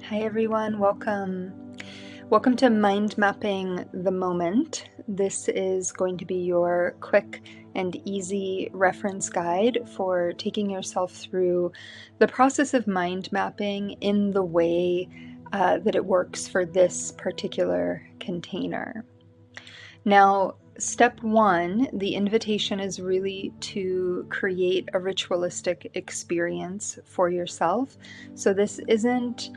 Hi everyone, welcome. Welcome to Mind Mapping the Moment. This is going to be your quick and easy reference guide for taking yourself through the process of mind mapping in the way that it works for this particular container. Now, step one, the invitation is really to create a ritualistic experience for yourself. So this isn't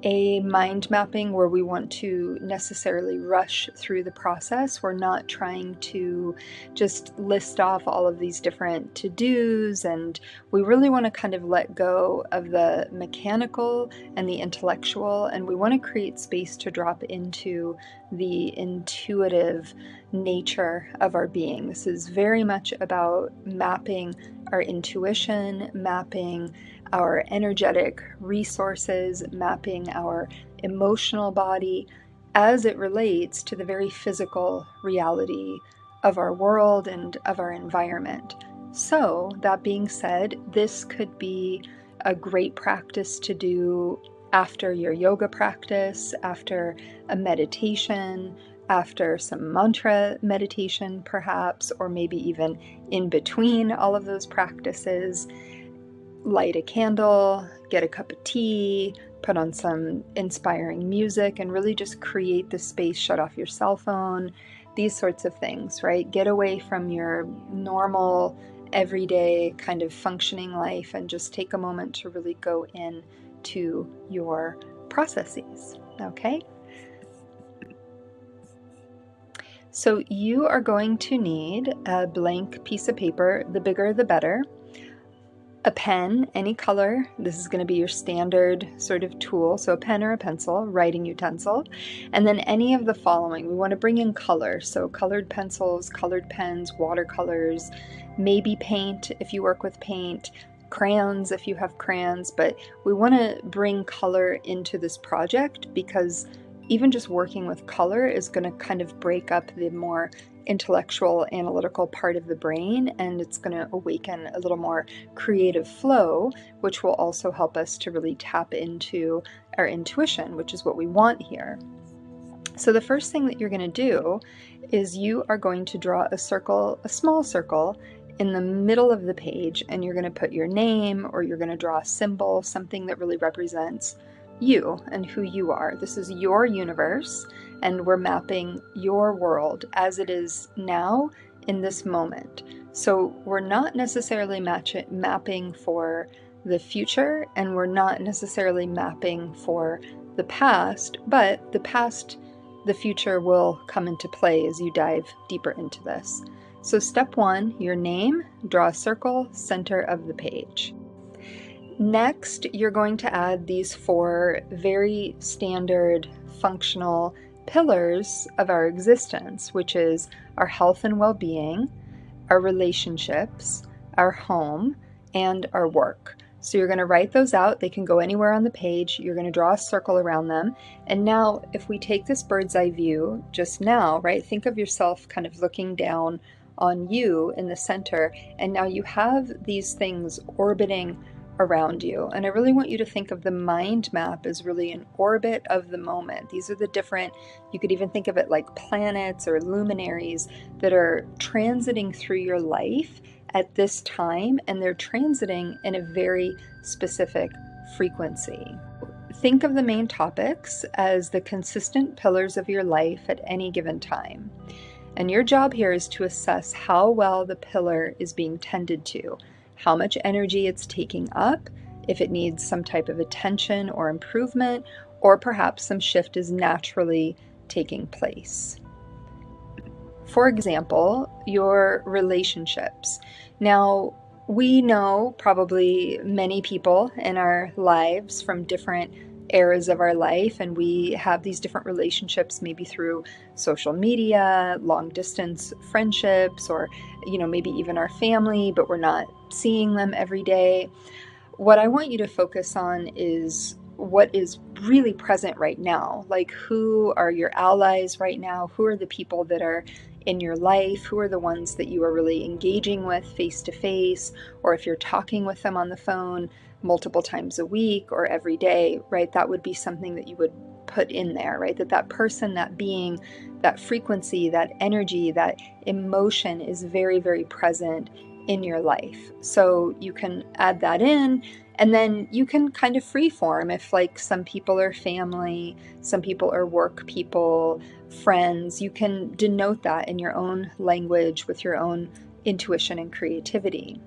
a mind mapping where we want to necessarily rush through the process. We're not trying to just list off all of these different to-dos, and we really want to kind of let go of the mechanical and the intellectual, and we want to create space to drop into the intuitive nature of our being. This is very much about mapping our intuition, mapping our energetic resources, mapping our emotional body as it relates to the very physical reality of our world and of our environment. So, that being said, this could be a great practice to do after your yoga practice, after a meditation, after some mantra meditation perhaps, or maybe even in between all of those practices. Light a candle, get a cup of tea, put on some inspiring music, and really just create the space, shut off your cell phone, these sorts of things, right? Get away from your normal, everyday kind of functioning life and just take a moment to really go in to your processes, okay? So you are going to need a blank piece of paper, the bigger the better, a pen, any color. This is going to be your standard sort of tool, so a pen or a pencil, writing utensil, and then any of the following. We want to bring in color, so colored pencils, colored pens, watercolors, maybe paint if you work with paint, crayons if you have crayons, but we want to bring color into this project because even just working with color is going to kind of break up the more intellectual, analytical part of the brain, and it's going to awaken a little more creative flow, which will also help us to really tap into our intuition, which is what we want here. So the first thing that you're going to do is you are going to draw a circle, a small circle, in the middle of the page, and you're going to put your name, or you're going to draw a symbol, something that really represents you and who you are. This is your universe, and we're mapping your world as it is now in this moment. So we're not necessarily mapping for the future, and we're not necessarily mapping for the past, but the future will come into play as you dive deeper into this. So step one, your name, draw a circle, center of the page. Next, you're going to add these four very standard functional pillars of our existence, which is our health and well-being, our relationships, our home, and our work. So you're going to write those out. They can go anywhere on the page. You're going to draw a circle around them. And now, if we take this bird's eye view just now, right, think of yourself kind of looking down on you in the center, and now you have these things orbiting around you. And I really want you to think of the mind map as really an orbit of the moment. These are the different, you could even think of it like planets or luminaries that are transiting through your life at this time, and they're transiting in a very specific frequency. Think of the main topics as the consistent pillars of your life at any given time. And your job here is to assess how well the pillar is being tended to, how much energy it's taking up, if it needs some type of attention or improvement, or perhaps some shift is naturally taking place. For example, your relationships. Now, we know probably many people in our lives from different eras of our life, and we have these different relationships maybe through social media, long distance friendships, or maybe even our family, but we're not seeing them every day. What I want you to focus on is what is really present right now. Like, who are your allies right now? Who are the people that are in your life? Who are the ones that you are really engaging with face to face? Or if you're talking with them on the phone, multiple times a week or every day, right? That would be something that you would put in there, right? That person, that being, that frequency, that energy, that emotion is very, very present in your life. So you can add that in, and then you can kind of freeform if, like, some people are family, some people are work people, friends. You can denote that in your own language with your own intuition and creativity.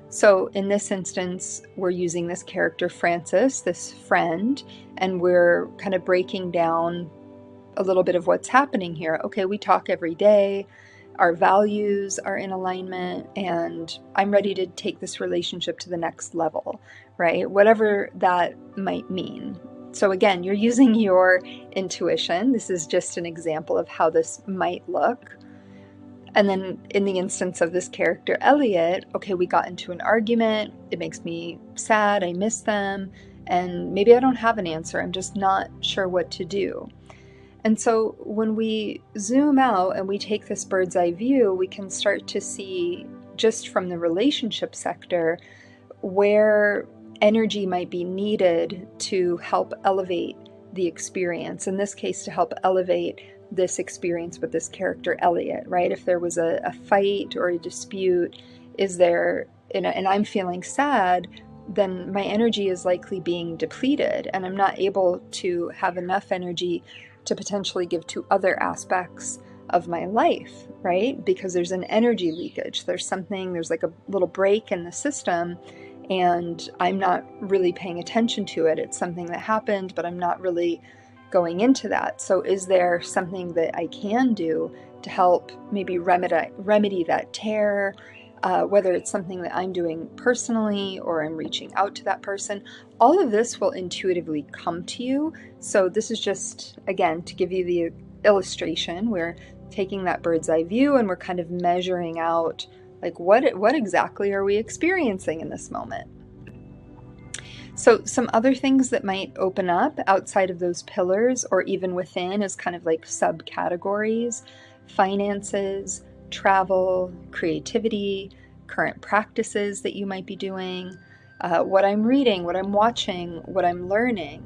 So in this instance, we're using this character Francis, this friend, and we're kind of breaking down a little bit of what's happening here. Okay, we talk every day, our values are in alignment, and I'm ready to take this relationship to the next level, right? Whatever that might mean. So again, you're using your intuition. This is just an example of how this might look. And then in the instance of this character, Elliot, okay, we got into an argument. It makes me sad. I miss them. And maybe I don't have an answer. I'm just not sure what to do. And so when we zoom out and we take this bird's eye view, we can start to see, just from the relationship sector, where energy might be needed to help elevate the experience. In this case, to help elevate this experience with this character Elliot, right? If there was a fight or a dispute, is there, and I'm feeling sad, then my energy is likely being depleted, and I'm not able to have enough energy to potentially give to other aspects of my life, right? Because there's an energy leakage. There's like a little break in the system, and I'm not really paying attention to it. It's something that happened, but I'm not really going into that. So is there something that I can do to help maybe remedy that tear, whether it's something that I'm doing personally or I'm reaching out to that person? All of this will intuitively come to you. So this is just, again, to give you the illustration. We're taking that bird's eye view and we're kind of measuring out, like, what exactly are we experiencing in this moment? So some other things that might open up outside of those pillars or even within is kind of like subcategories: finances, travel, creativity, current practices that you might be doing, what I'm reading, what I'm watching, what I'm learning.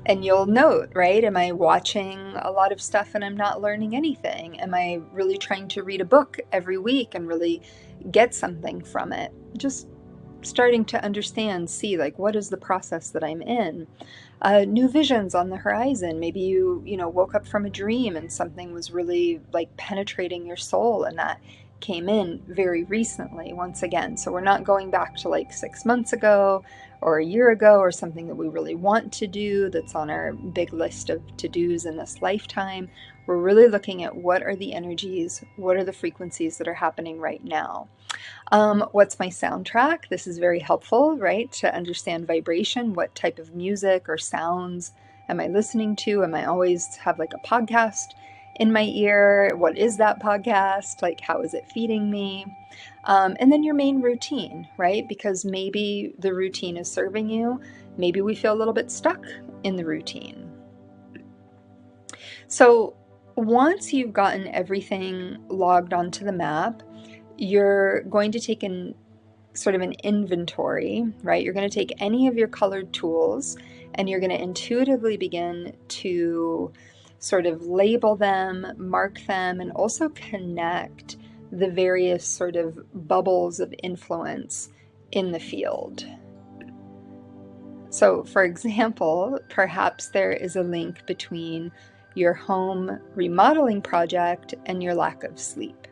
And you'll note, right? Am I watching a lot of stuff and I'm not learning anything? Am I really trying to read a book every week and really get something from it? Just starting to understand, see, like, what is the process that I'm in? New visions on the horizon. Maybe you woke up from a dream and something was really like penetrating your soul, and that came in very recently, once again. So we're not going back to like 6 months ago or a year ago or something that we really want to do that's on our big list of to-dos in this lifetime. We're really looking at what are the energies, what are the frequencies that are happening right now. What's my soundtrack? This is very helpful, right? To understand vibration. What type of music or sounds am I listening to? Am I always have like a podcast in my ear? What is that podcast? Like, how is it feeding me? And then your main routine, right? Because maybe the routine is serving you. Maybe we feel a little bit stuck in the routine. So once you've gotten everything logged onto the map, you're going to take sort of an inventory, right? You're going to take any of your colored tools and you're going to intuitively begin to sort of label them, mark them, and also connect the various sort of bubbles of influence in the field. So, for example, perhaps there is a link between your home remodeling project and your lack of sleep.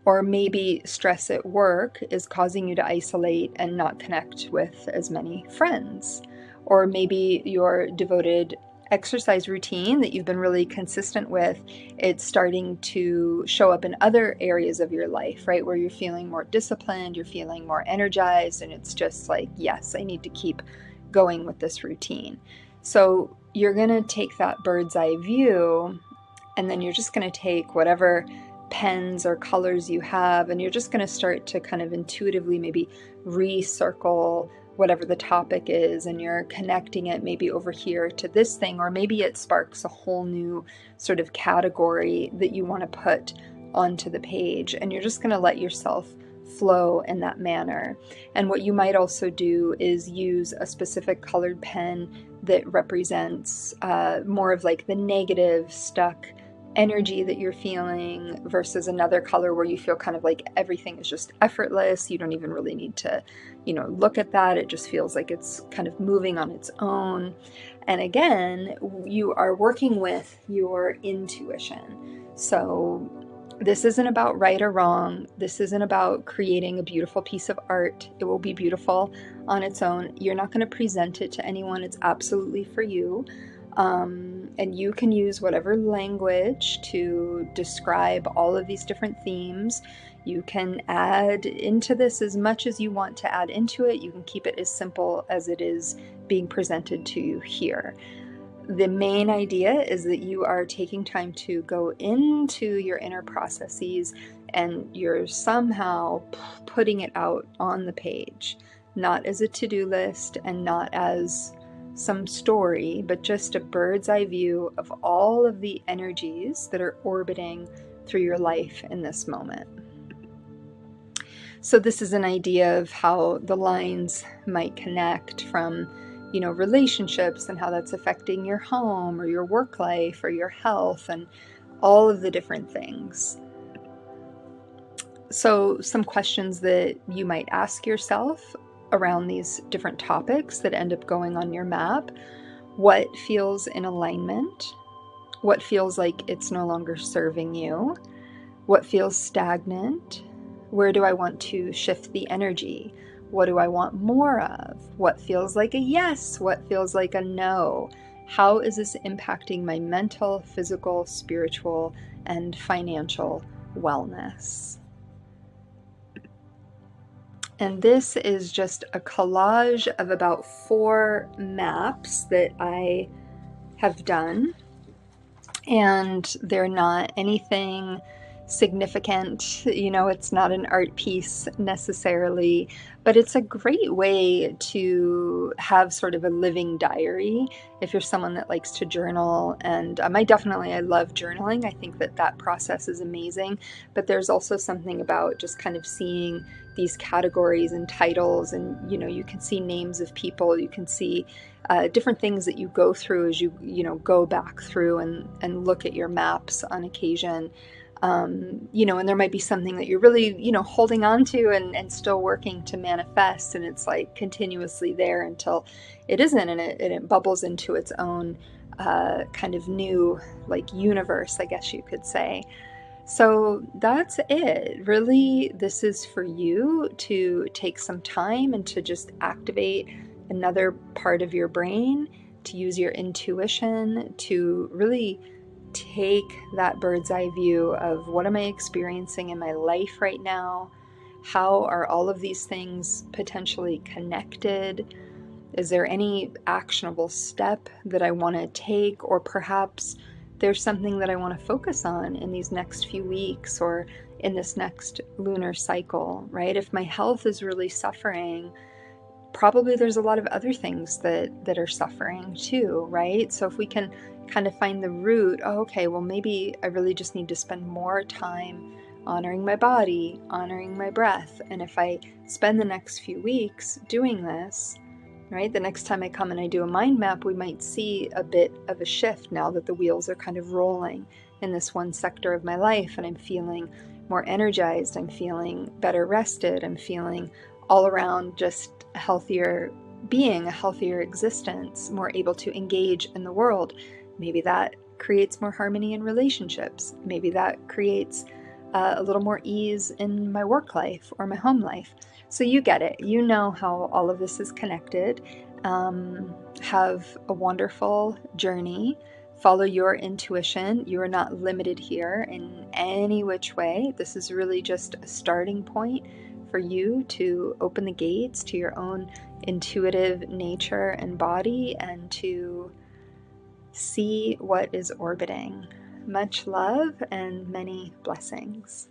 Or maybe stress at work is causing you to isolate and not connect with as many friends. Or maybe your devoted exercise routine that you've been really consistent with, it's starting to show up in other areas of your life, right? Where you're feeling more disciplined, you're feeling more energized, and it's just like, yes, I need to keep going with this routine. So you're going to take that bird's eye view, and then you're just going to take whatever pens or colors you have, and you're just going to start to kind of intuitively maybe recircle whatever the topic is, and you're connecting it maybe over here to this thing, or maybe it sparks a whole new sort of category that you want to put onto the page, and you're just going to let yourself flow in that manner. And what you might also do is use a specific colored pen that represents more of like the negative, stuck energy that you're feeling versus another color where you feel kind of like everything is just effortless. You don't even really need to, look at that. It just feels like it's kind of moving on its own. And again, you are working with your intuition. So this isn't about right or wrong. This isn't about creating a beautiful piece of art. It will be beautiful on its own. You're not going to present it to anyone. It's absolutely for you. And you can use whatever language to describe all of these different themes. You can add into this as much as you want to add into it. You can keep it as simple as it is being presented to you here. The main idea is that you are taking time to go into your inner processes and you're somehow putting it out on the page, not as a to-do list and not as some story, but just a bird's eye view of all of the energies that are orbiting through your life in this moment. So this is an idea of how the lines might connect from, relationships and how that's affecting your home or your work life or your health and all of the different things. So some questions that you might ask yourself around these different topics that end up going on your map. What feels in alignment? What feels like it's no longer serving you? What feels stagnant? Where do I want to shift the energy? What do I want more of? What feels like a yes? What feels like a no? How is this impacting my mental, physical, spiritual, and financial wellness? And this is just a collage of about 4 maps that I have done. And they're not anything significant, it's not an art piece necessarily, but it's a great way to have sort of a living diary if you're someone that likes to journal. And I love journaling. I think that process is amazing, but there's also something about just kind of seeing these categories and titles, and you can see names of people, you can see different things that you go through as you go back through and look at your maps on occasion. And there might be something that you're really, holding on to and still working to manifest, and it's like continuously there until it isn't, and it bubbles into its own kind of new like universe, I guess you could say. So that's it. Really, this is for you to take some time and to just activate another part of your brain, to use your intuition, to really take that bird's eye view of what am I experiencing in my life right now? How are all of these things potentially connected? Is there any actionable step that I want to take, or perhaps there's something that I want to focus on in these next few weeks or in this next lunar cycle, right? If my health is really suffering, probably there's a lot of other things that are suffering too, right? So if we can kind of find the root, okay, well, maybe I really just need to spend more time honoring my body, honoring my breath. And if I spend the next few weeks doing this, right, the next time I come and I do a mind map, we might see a bit of a shift now that the wheels are kind of rolling in this one sector of my life, and I'm feeling more energized, I'm feeling better rested, I'm feeling all around just a healthier being, a healthier existence, more able to engage in the world. Maybe that creates more harmony in relationships. Maybe that creates a little more ease in my work life or my home life. So you get it. You know how all of this is connected. Have a wonderful journey. Follow your intuition. You are not limited here in any which way. This is really just a starting point for you to open the gates to your own intuitive nature and body and to see what is orbiting. Much love and many blessings.